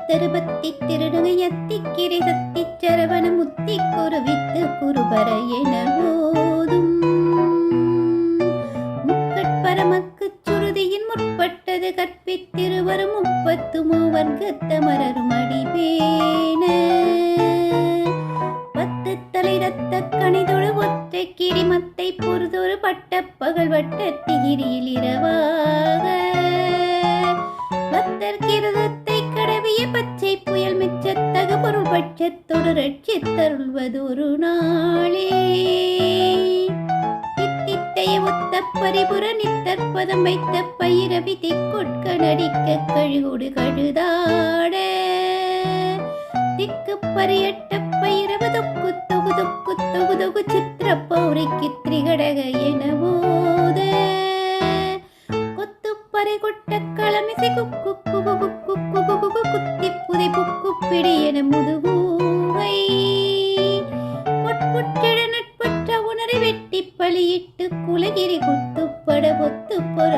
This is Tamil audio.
தருபத்தி திருநகையத்தி கிரை சத்தி சரவண முத்தி குருவித்து குருபர என போதும் முக்கட்பரமக்கு சுருதியின் முற்பட்டது கற்பித்திருவரும் 33 அடிபேன 10 தலை ரத்த கணிதொழு ஒற்றை கிரிமத்தை பொறுதொரு பட்ட பகல் வட்ட திகிரியில் இரவாக பத்தர் கிரதத்தை கடவிய பச்சை புயல் மிச்சத்தகு பொருள் பட்சத்தொடு ரட்சித்தருள்வது ஒரு நாளே தித்தித்தைய ஒத்த பரிபுர நித்தற்பதம் வைத்த பயிரவி திக்கொட்க நடிக்க கழுகுடு கழுதாட திக்கு பரியட்ட பயிரவு தொக்கு தொகு தொக்கு தொகு தொகு சித்திர பௌரிக்கு திரிகடக என போத கொத்துப்பறை கொட்ட களமிசை குக்கு குகு குக்கு குகு குகு குத்தி புதை புக்கு பிடி என முதுகூவை பொட்புற்றெழ நட்பற்ற உணரை வெட்டி பலியிட்டு குலகிரி குத்துப்பட பொத்து பொற